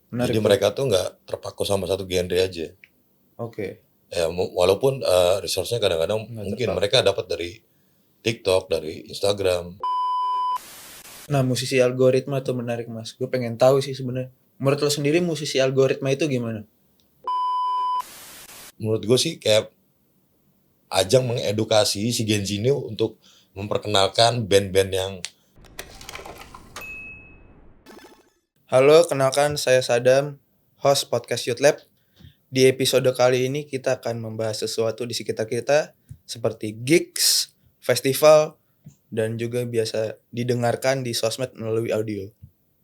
Jadi Menarik tuh. mereka tuh nggak terpaku sama satu genre aja. Oke, Ya walaupun resource-nya kadang-kadang nggak mungkin terpaku. mereka dapat dari TikTok, dari Instagram. Nah, musisi algoritma tuh menarik Mas. Gue pengen tahu sih sebenarnya. Menurut lo sendiri musisi algoritma itu gimana? Menurut gue sih kayak ajang mengedukasi si Gen Z ini untuk memperkenalkan band-band yang Halo, kenalkan saya Sadam, host podcast Youth Lab. Di episode kali ini kita akan membahas sesuatu di sekitar kita seperti gigs, festival, dan juga biasa didengarkan di sosmed melalui audio,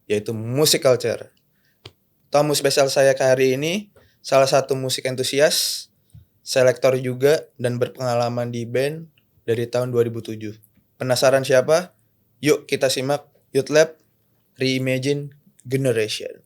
yaitu musik culture. Tamu spesial saya hari ini salah satu musik entusias, selektor juga, dan berpengalaman di band dari tahun 2007. Penasaran siapa? Yuk kita simak Youth Lab Reimagine Generation.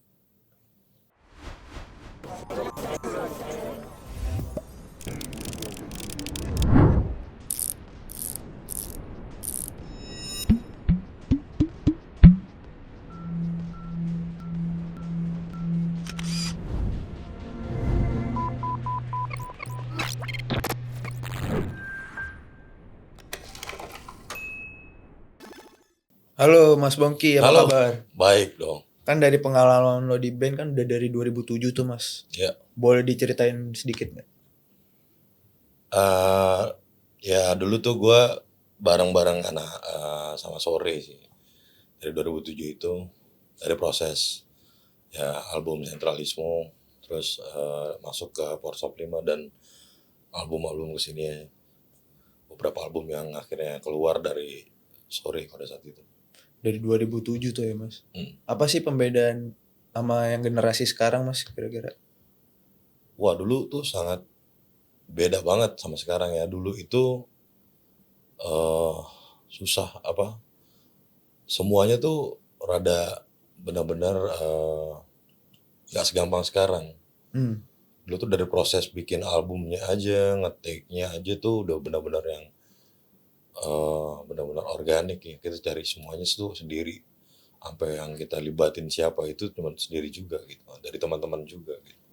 Halo Mas Bongki, apa halo, kabar? baik dong. Kan dari pengalaman lo di band kan udah dari 2007 tuh Mas. Ya, Boleh diceritain sedikit nggak? eh ya dulu tuh gue bareng-bareng anak sama Sore sih dari 2007 itu, dari proses ya album Sentralismo, terus masuk ke Porshop 5 dan album-album kesini ya. Beberapa album yang akhirnya keluar dari Sore pada saat itu. Dari 2007 tuh ya Mas. Hmm. Apa sih pembedaan sama yang generasi sekarang Mas kira-kira? Wah, dulu tuh sangat beda banget sama sekarang ya. Dulu itu eh susah apa? Semuanya tuh rada benar-benar nggak segampang sekarang. Hmm. Dulu tuh dari proses bikin albumnya aja, ngetiknya aja tuh udah benar-benar yang benar-benar organik ya. Kita cari semuanya tuh sendiri. Sampai yang kita libatin siapa itu cuma sendiri juga gitu. Dari teman-teman juga gitu.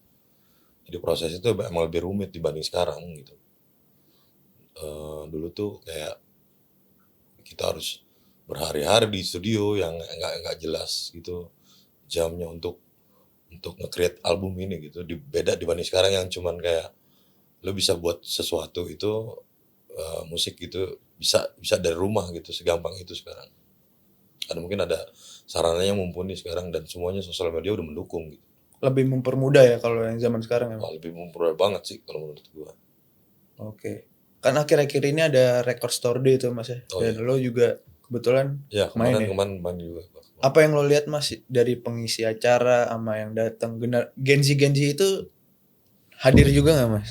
Jadi proses itu emang lebih rumit dibanding sekarang gitu. Dulu tuh kayak kita harus berhari-hari di studio yang nggak jelas gitu jamnya untuk nge-create album ini gitu. Beda dibanding sekarang yang cuman kayak lo bisa buat sesuatu itu musik gitu bisa bisa dari rumah gitu segampang itu sekarang. Ada mungkin ada sarananya mumpuni sekarang dan semuanya sosial media udah mendukung gitu. Lebih mempermudah ya kalau yang zaman sekarang ya Wah, Mas? lebih memperoleh banget sih kalau menurut gua. Oke. Kan akhir-akhir ini ada Record Store Day tuh Mas ya. Oh Dan iya, lo juga kebetulan ya main kemarin ya. kemarin main juga. Apa yang lo lihat Mas dari pengisi acara sama yang datang? Gen Z itu hadir juga nggak Mas?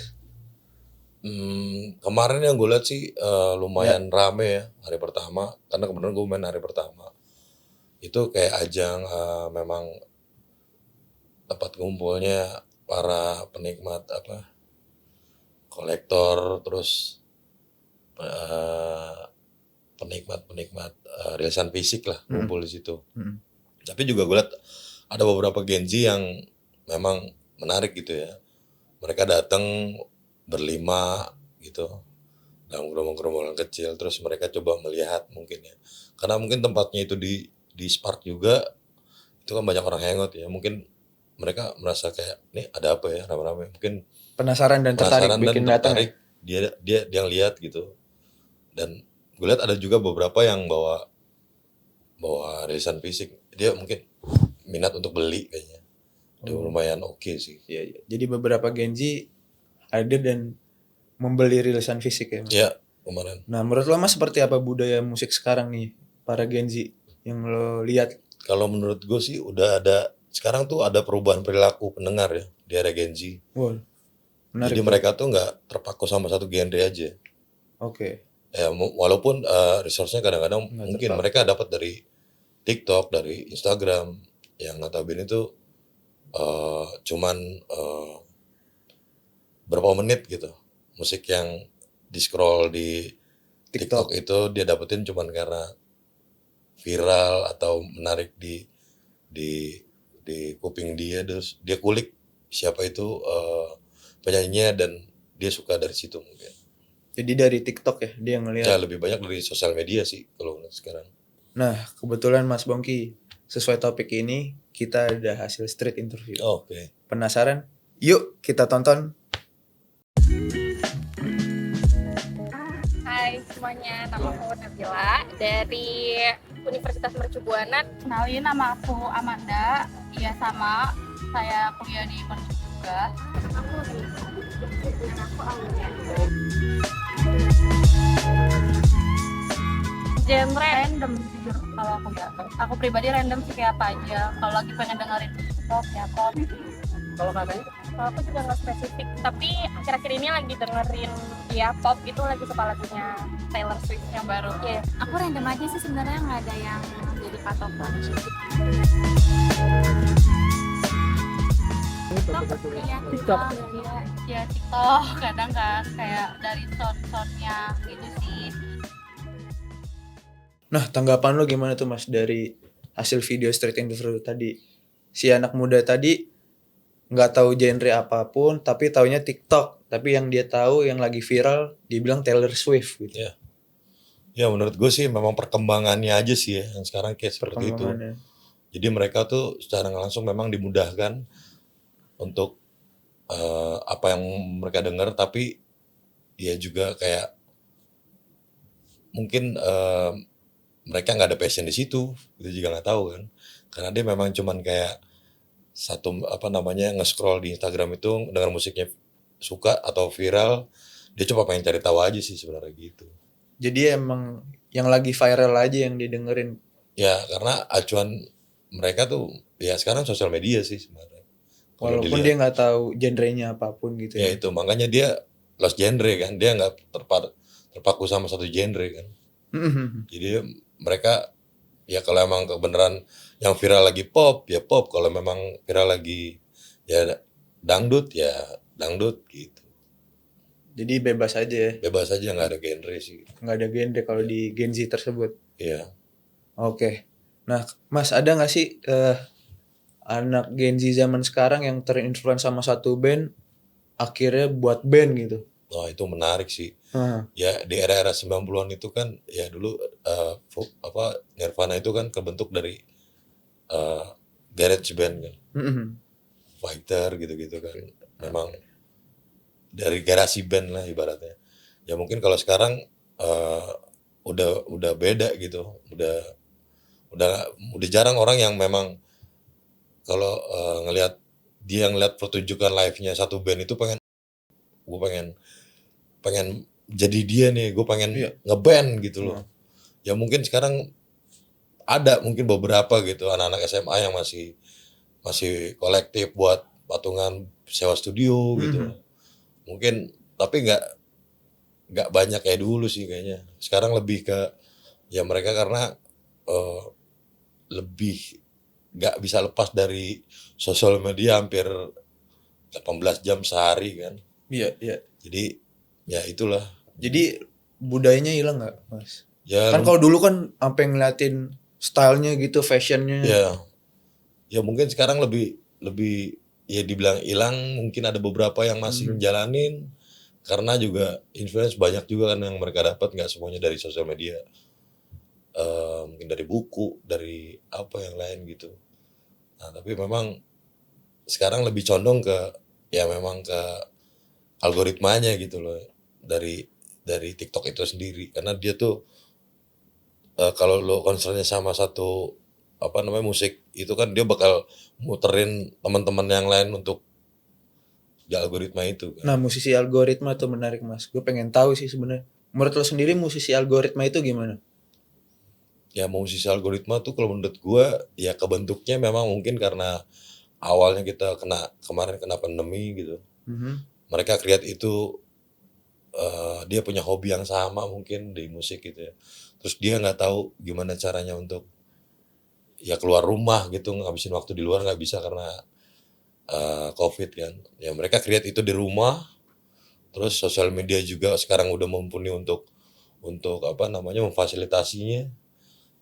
Kemarin yang gue lihat sih Ya. lumayan rame ya hari pertama karena kebetulan gue main hari pertama itu kayak ajang memang tempat kumpulnya para penikmat apa kolektor terus eh, penikmat-penikmat rilisan fisik lah Mm-mm. ngumpul di situ. Mm-mm. Tapi juga gue lihat ada beberapa Gen Z yang memang menarik gitu ya. Mereka datang berlima gitu dalam gerombolan kecil terus mereka coba melihat mungkin ya karena mungkin tempatnya itu di Spark juga itu kan banyak orang hangout ya mungkin mereka merasa kayak nih ada apa ya rame-rame mungkin Penasaran dan tertarik penasaran dan bikin datang ya? tertarik dia dia dia lihat gitu dan gue lihat ada juga beberapa yang bawa bawa rilisan fisik dia mungkin minat untuk beli kayaknya udah Oh, lumayan oke sih iya, iya. Jadi beberapa Gen Z hadir dan membeli rilisan fisik ya, Mas. ya kemarin. Nah, menurut lo Mas seperti apa budaya musik sekarang nih para Gen Z yang lo lihat? Kalau menurut gue sih udah ada sekarang tuh ada perubahan perilaku pendengar ya di era Gen Z. Wow, Jadi menarik tuh. mereka tuh nggak terpaku sama satu genre aja. Oke, Ya walaupun resource-nya kadang-kadang nggak mungkin terpaku. mereka dapat dari TikTok, dari Instagram yang notabene itu cuman berapa menit gitu. Musik yang di scroll di TikTok TikTok. itu dia dapetin cuman karena viral atau menarik di di kuping dia, terus dia kulik siapa itu penyanyinya dan dia suka dari situ mungkin. Jadi dari TikTok ya dia Ya ngelihat. lebih banyak dari sosial media sih kalau sekarang. Nah, kebetulan Mas Bongki, sesuai topik ini kita ada hasil street interview. Oke. Penasaran? Yuk kita tonton. Hai semuanya, nama aku Nabila dari Universitas Mercu Buana. Kenalin, nama aku Amanda. Iya sama, saya kuliah di Mercu juga. Aku Aulia. Genre random jujur kalau aku ya. Aku pribadi random sih kayak apa aja. Kalau lagi pengen dengerin pop ya pop. Kalau katanya? Kalau aku juga nggak spesifik, tapi akhir-akhir ini lagi dengerin ya pop, itu lagi suka lagunya Taylor Swift yang baru. Iya. Aku random aja sih sebenarnya, nggak ada yang jadi patokan. Iya, TikTok. Ya TikTok kadang kan kayak dari sound-soundnya gitu sih. Nah, tanggapan lo gimana tuh Mas dari hasil video street interview tadi? Si anak muda tadi nggak tahu genre apapun, tapi taunya TikTok. Tapi yang dia tahu yang lagi viral, dia bilang Taylor Swift gitu. Ya. Ya menurut gue sih memang perkembangannya aja sih ya yang sekarang kayak seperti itu. Perkembangannya. Jadi mereka tuh secara nggak langsung memang dimudahkan untuk apa yang mereka dengar, tapi ya juga kayak mungkin mereka nggak ada passion di situ, itu juga nggak tahu kan, karena dia memang cuman kayak satu nge-scroll di Instagram itu dengar musiknya suka atau viral, dia cuma pengen cari tahu aja sih sebenarnya gitu. Jadi emang yang lagi viral aja yang didengerin. Ya karena acuan mereka tuh ya sekarang sosial media sih sebenarnya. Kalau Walaupun dilihat. dia nggak tahu genrenya apapun gitu Ya itu makanya dia lost genre kan, dia nggak terpaku sama satu genre kan. Jadi mereka ya kalau emang kebenaran yang viral lagi pop ya pop, kalau memang viral lagi ya dangdut ya dangdut gitu. Jadi bebas aja ya, Bebas aja, nggak ada genre sih. nggak ada genre kalau di Gen Z tersebut. Iya. Oke. Nah, Mas ada nggak sih anak Gen Z zaman sekarang yang terinfluence sama satu band, akhirnya buat band gitu? Wah itu menarik sih. Nah, Ya di era-era 90-an itu kan ya dulu Nirvana itu kan kebentuk dari garage band kan, fighter gitu-gitu kan. Memang dari garasi band lah ibaratnya. Ya mungkin kalau sekarang udah beda gitu. Udah jarang orang yang memang kalau ngelihat pertunjukan live-nya satu band itu gue pengen jadi dia nih, gue pengen Iya. ngeband gitu loh. Ya mungkin sekarang ada mungkin beberapa gitu anak-anak SMA yang masih kolektif buat patungan sewa studio gitu. Mungkin tapi nggak banyak kayak dulu sih kayaknya. Sekarang lebih ke ya mereka karena lebih nggak bisa lepas dari sosial media hampir 18 jam sehari kan. iya, iya. Jadi ya itulah. Jadi budayanya hilang nggak, Mas? Ya Kan kalau dulu kan sampai ngeliatin stylenya gitu, fashionnya. ya mungkin sekarang lebih ya dibilang hilang, mungkin ada beberapa yang masih menjalanin karena juga influence banyak juga kan yang mereka dapat, nggak semuanya dari sosial media. Mungkin dari buku, dari apa yang lain gitu. Nah, tapi memang sekarang lebih condong ke ya memang ke algoritmanya gitu loh dari TikTok itu sendiri, karena dia tuh kalau lo concernnya sama satu musik itu kan dia bakal muterin teman-teman yang lain untuk di algoritma itu kan. Nah, musisi algoritma tuh menarik, Mas. Gue pengen tahu sih sebenarnya. Menurut lo sendiri musisi algoritma itu gimana? Ya musisi algoritma tuh kalau menurut gua ya kebentuknya memang mungkin karena awalnya kita kemarin kena pandemi gitu. Mereka create itu dia punya hobi yang sama mungkin di musik gitu ya. Terus dia nggak tahu gimana caranya untuk ya keluar rumah gitu, ngabisin waktu di luar nggak bisa karena COVID kan. Ya mereka create itu di rumah. Terus sosial media juga sekarang udah mumpuni untuk memfasilitasinya.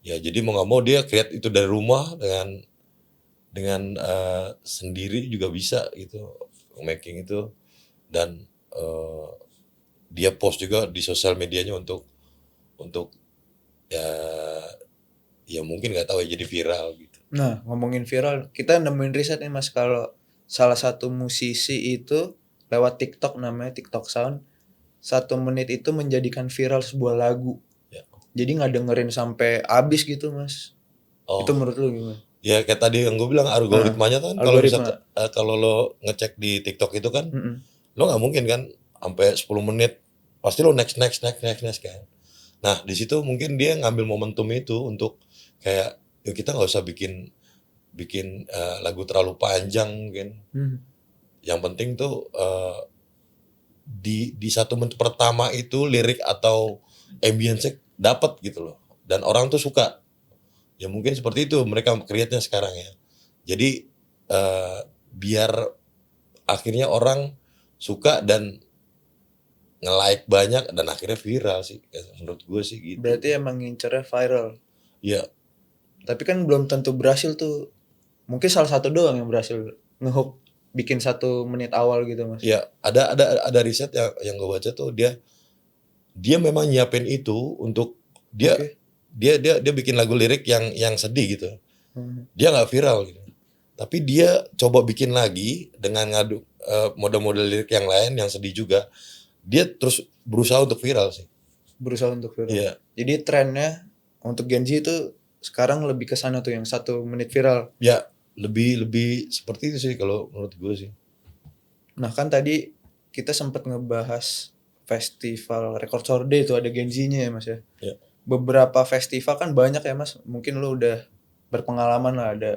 Ya jadi mau nggak mau dia create itu dari rumah dengan sendiri juga bisa gitu making itu, dan dia post juga di sosial medianya untuk ya ya mungkin nggak tahu ya jadi viral gitu. Nah, ngomongin viral, kita nemuin riset nih Mas, kalau salah satu musisi itu lewat TikTok, namanya TikTok Sound, 1 menit itu menjadikan viral sebuah lagu. Ya. Jadi nggak dengerin sampai habis gitu Mas. Oh, Itu menurut lu gimana? ya kayak tadi yang gue bilang algoritmanya kan kalau bisa Algoritma. kalau lo ngecek di TikTok itu kan Mm-mm. lo nggak mungkin kan sampai 10 menit pasti lo next kan. Nah di situ mungkin dia ngambil momentum itu untuk kayak ya kita nggak usah bikin lagu terlalu panjang mungkin. Hmm. Yang penting tuh di 1 menit pertama itu lirik atau ambience dapat gitu loh, dan orang tuh suka. Ya mungkin seperti itu mereka create-nya sekarang ya. Jadi biar akhirnya orang suka dan nge-like banyak dan akhirnya viral sih menurut gue sih gitu. Berarti emang ngincernya viral. Ya, Tapi kan belum tentu berhasil tuh. Mungkin salah satu doang yang berhasil ngehook bikin 1 menit awal gitu Mas. ya ada riset yang gue baca tuh dia memang nyiapin itu untuk dia Oke. dia bikin lagu lirik yang sedih gitu. Hmm. Dia nggak viral gitu. Tapi dia coba bikin lagi dengan ngadu model-model lirik yang lain yang sedih juga. Dia terus berusaha untuk viral sih. Berusaha untuk viral. Iya. Jadi trennya untuk Gen Z itu sekarang lebih ke sana tuh yang 1 menit viral. Ya, lebih seperti itu sih kalau menurut gue sih. Nah kan tadi kita sempat ngebahas festival Record Store Day itu ada Gen Z-nya ya Mas ya. Ya. Beberapa festival kan banyak ya Mas. Mungkin lu udah berpengalaman lah, ada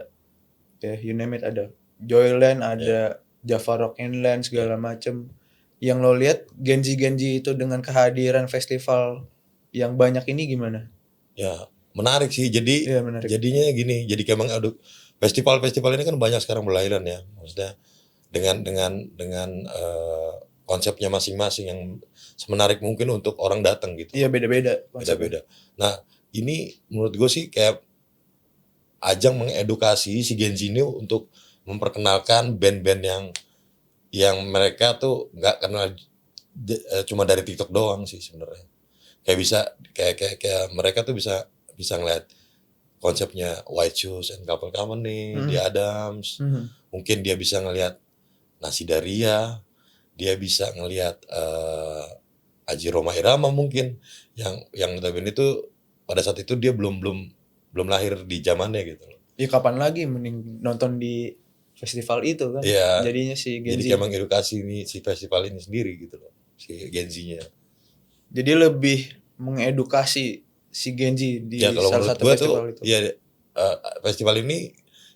ya you name it, ada Joyland, ada Java Rock and Land segala macem. Yang lo lihat Gen Z itu dengan kehadiran festival yang banyak ini gimana? Ya, menarik sih. Jadi Iya menarik. jadinya gini, jadi kayak festival-festival ini kan banyak sekarang berlairan ya. Maksudnya dengan konsepnya masing-masing yang semenarik mungkin untuk orang datang gitu. Iya beda-beda. Beda-beda. Nah, ini menurut gue sih kayak ajang mengedukasi si Gen Z ini untuk memperkenalkan band-band yang mereka tuh nggak kenal cuma dari TikTok doang sih sebenarnya. Kayak bisa kayak mereka tuh bisa ngeliat konsepnya White Shoes and Couple Company, The Adams. Mungkin dia bisa ngelihat Nasi Daria, dia bisa ngelihat Aji Roma Irama mungkin yang notabene itu pada saat itu dia belum lahir di zamannya gitu loh. Ya kapan lagi mending nonton di festival itu kan. Iya. Jadinya si Gen Jadi Z. kayak mengedukasi nih si festival ini sendiri gitu loh, si Gen Z-nya. Jadi lebih mengedukasi si Gen Z di Ya kalau salah menurut satu gue tuh festival itu. ya festival ini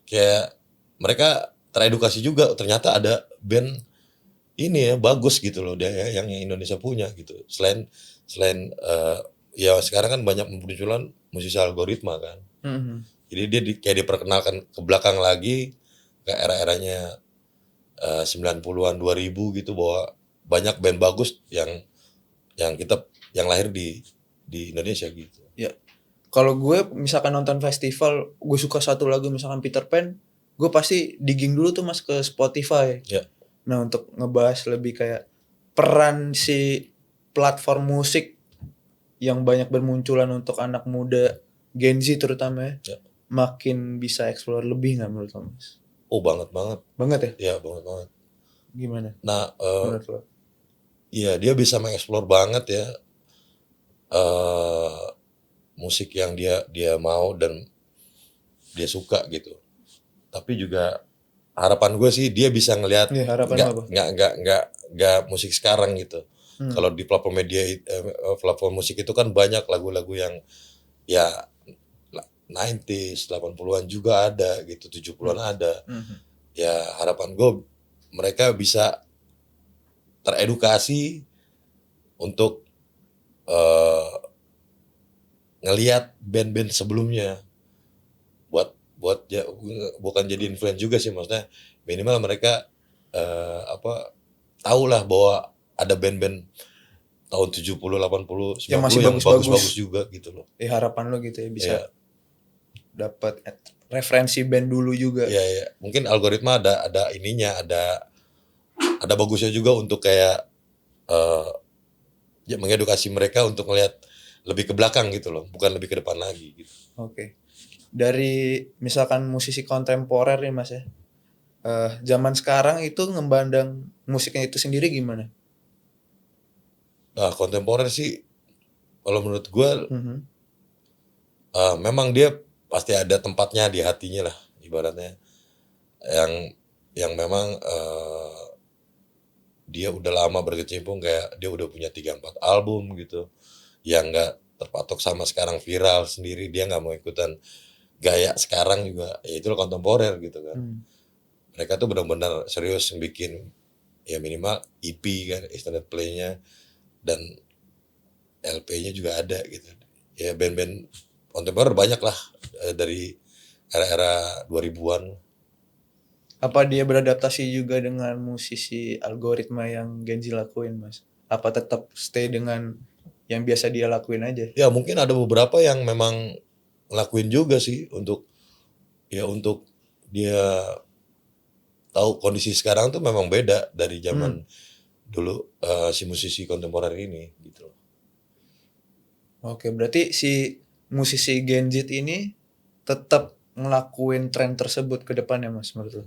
kayak mereka teredukasi juga, ternyata ada band ini ya bagus gitu loh dia ya, yang Indonesia punya gitu. Selain ya sekarang kan banyak munculan musisi algoritma kan. Jadi dia kayak diperkenalkan ke belakang lagi ke era-eranya 90-an 2000 gitu, bahwa banyak band bagus yang lahir di Indonesia gitu. Ya. Kalau gue misalkan nonton festival, gue suka satu lagu misalkan Peter Pan, gue pasti digging dulu tuh Mas ke Spotify. Ya. Nah, untuk ngebahas lebih kayak peran si platform musik yang banyak bermunculan untuk anak muda Gen Z terutama Ya. Makin bisa explore lebih nggak menurut lo Mas? Oh banget. Banget ya? Ya banget. Gimana Nah, menurut lo? iya dia bisa mengeksplor banget ya musik yang dia mau dan dia suka gitu. Tapi juga harapan gue sih dia bisa ngelihat Ya, harapan apa? nggak musik sekarang gitu. Kalau di platform media platform musik itu kan banyak lagu-lagu yang ya 90s, 80-an juga ada gitu, 70-an ada. Ya harapan gue mereka bisa teredukasi untuk ngelihat band-band sebelumnya, buat ya bukan jadi influence juga sih, maksudnya minimal mereka tahu lah bahwa ada band-band tahun 70, 80, 90 Yang masih yang bagus-bagus bagus-bagus juga gitu loh. Harapan lo gitu ya bisa Ya. dapat referensi band dulu juga. Ya, mungkin algoritma ada ininya, ada bagusnya juga untuk kayak ya mengedukasi mereka untuk melihat lebih ke belakang gitu loh, bukan lebih ke depan lagi gitu. Oke. Dari misalkan musisi kontemporer nih Mas ya. Zaman sekarang itu ngembandang musiknya itu sendiri gimana? Nah, kontemporer sih kalau menurut gue Mhm. memang dia pasti ada tempatnya di hatinya lah ibaratnya, yang memang dia udah lama berkecimpung, kayak dia udah punya 3-4 album gitu, yang nggak terpatok sama sekarang viral sendiri, dia nggak mau ikutan gaya sekarang juga, ya itu kontemporer gitu kan. Mereka tuh benar-benar serius bikin ya minimal EP kan, extended play-nya, dan LP-nya juga ada gitu. Ya band-band kontemporer banyak lah dari era-era 2000-an. Apa dia beradaptasi juga dengan musisi algoritma yang Genji lakuin Mas? Apa tetap stay dengan yang biasa dia lakuin aja? Ya mungkin ada beberapa yang memang ngelakuin juga sih untuk dia tahu kondisi sekarang tuh memang beda dari zaman dulu, si musisi kontemporer ini gitu. Oke, berarti si musisi Gen Z ini tetap ngelakuin tren tersebut ke depannya Mas menurut lo?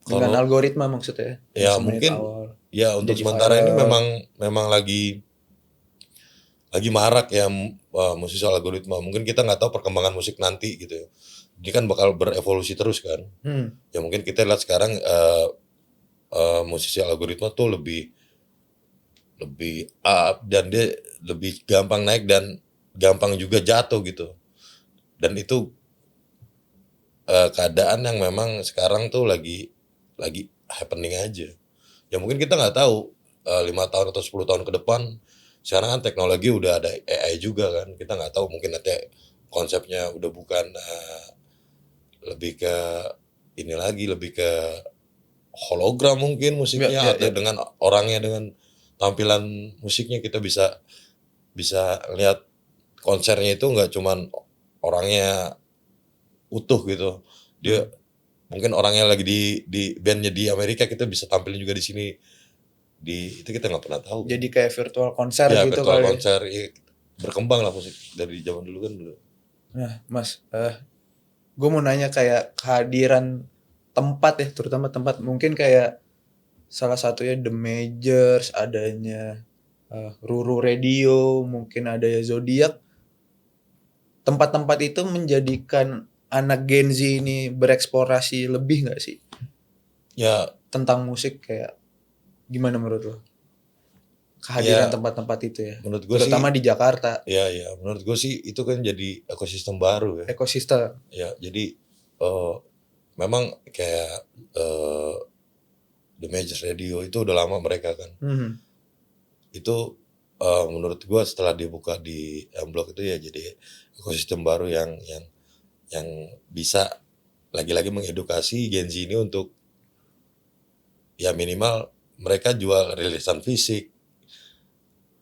Dengan Kalau algoritma maksudnya ya semenit mungkin awal ya untuk jadi sementara ini viral. memang lagi marak ya musisi algoritma. Mungkin kita nggak tahu perkembangan musik nanti gitu ya. Dia kan bakal berevolusi terus kan. Ya mungkin kita lihat sekarang musisi algoritma tuh lebih up, dan dia lebih gampang naik dan gampang juga jatuh gitu. Dan itu keadaan yang memang sekarang tuh lagi happening aja. Ya mungkin kita nggak tahu 5 tahun atau 10 tahun ke depan. Sekarang kan teknologi udah ada AI juga kan. Kita nggak tahu, mungkin nanti konsepnya udah bukan lebih ke ini lagi, lebih ke hologram mungkin musiknya, atau dengan orangnya, dengan tampilan musiknya kita bisa lihat konsernya itu nggak cuman orangnya utuh gitu. Dia mungkin orangnya lagi di bandnya di Amerika, kita bisa tampilin juga di sini, itu kita nggak pernah tahu. Jadi kayak virtual konser ya, gitu virtual kali. konser ya, berkembang lah musik dari zaman dulu kan dulu. Nah Mas, gue mau nanya kayak kehadiran tempat ya, terutama tempat mungkin kayak salah satunya The Majors, adanya Ruru Radio, mungkin ada ya Zodiac. Tempat-tempat itu menjadikan anak Gen Z ini bereksplorasi lebih nggak sih? Ya tentang musik, kayak gimana menurut lo? Kehadiran Ya, tempat-tempat itu ya. menurut gue Terutama sih di Jakarta. ya menurut gue sih itu kan jadi ekosistem baru ya. Ekosistem. Ya jadi memang kayak The Majors Radio itu udah lama mereka kan. Itu menurut gue setelah dibuka di M-Block itu ya jadi ekosistem baru yang bisa lagi-lagi mengedukasi Gen Z ini untuk ya minimal mereka jual rilisan fisik,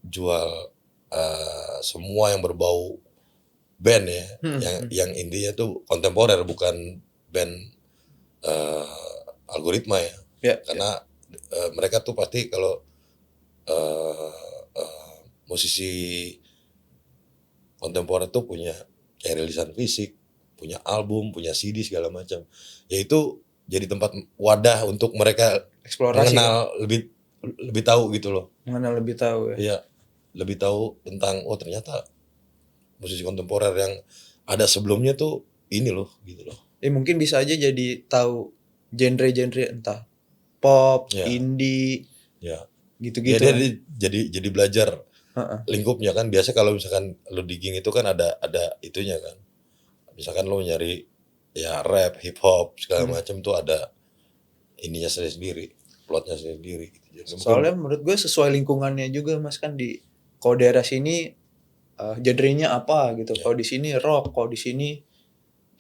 jual semua yang berbau band ya, yang intinya tuh kontemporer, bukan band algoritma ya. Karena mereka tuh pasti kalau musisi kontemporer tuh punya kayak rilisan fisik, punya album, punya CD segala macam. Ya itu jadi tempat wadah untuk mereka Eksplorasi, mengenal lebih tahu gitu loh. Mengenal lebih tahu ya. Iya, lebih tahu tentang ternyata musisi kontemporer yang ada sebelumnya tuh ini loh gitu loh. Mungkin bisa aja jadi tahu genre-genre entah pop, indie, gitu-gitu. Ya, dia jadi belajar lingkupnya kan. Biasa kalau misalkan lo digging itu kan ada itunya kan. Misalkan lo nyari ya rap, hip hop segala macam tuh ada ininya sendiri, plotnya sendiri gitu. Jadi soalnya menurut gue sesuai lingkungannya juga Mas, kan di kalau daerah sini genre-nya apa gitu. Kalau di sini rock, kalau di sini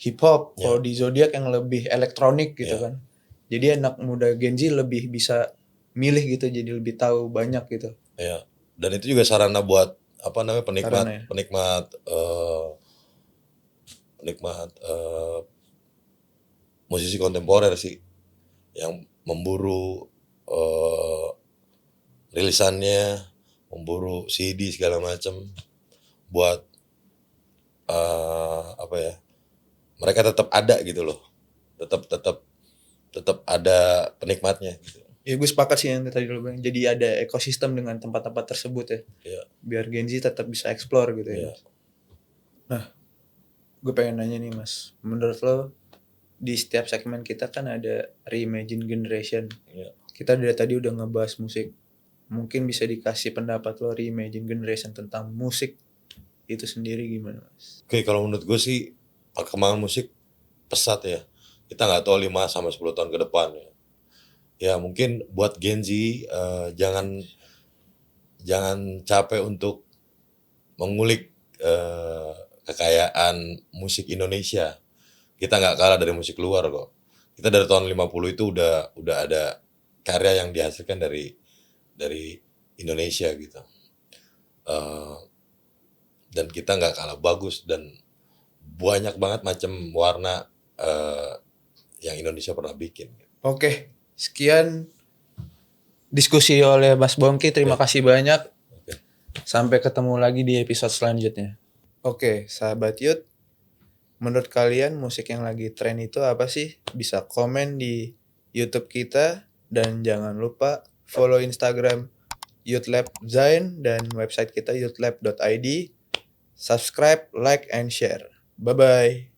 hip hop, kalau di Zodiac yang lebih elektronik gitu kan. Jadi anak muda Gen Z lebih bisa milih gitu, jadi lebih tahu banyak gitu. Ya, dan itu juga sarana buat penikmat musisi kontemporer sih yang memburu rilisannya, memburu CD segala macam buat apa ya? Mereka tetap ada gitu loh. Tetap ada penikmatnya gitu. Ya gue sepakat sih yang tadi lo bilang. Jadi ada ekosistem dengan tempat-tempat tersebut ya. Iya. Biar Gen Z tetap bisa explore gitu ya. Iya. Nah, gue pengen nanya nih Mas. Menurut lo di setiap segmen kita kan ada reimagine generation. Iya. Kita dari tadi udah ngebahas musik. Mungkin bisa dikasih pendapat lo reimagine generation tentang musik itu sendiri gimana Mas? Oke, kalau menurut gue sih perkembangan musik pesat ya. Kita nggak tahu 5 sampai 10 tahun ke depan ya. Ya mungkin buat Gen Z jangan capek untuk mengulik kekayaan musik Indonesia. Kita nggak kalah dari musik luar kok. Kita dari tahun 50 itu udah ada karya yang dihasilkan dari Indonesia gitu. Dan kita nggak kalah bagus dan banyak banget macam warna yang Indonesia pernah bikin. Oke, sekian diskusi oleh Mas Bongki. Terima kasih banyak. Oke. Sampai ketemu lagi di episode selanjutnya. Oke, sahabat Youth. Menurut kalian musik yang lagi tren itu apa sih? Bisa komen di YouTube kita. Dan jangan lupa follow Instagram Youth Lab Zain dan website kita youthlab.id. Subscribe, like, and share. Bye-bye.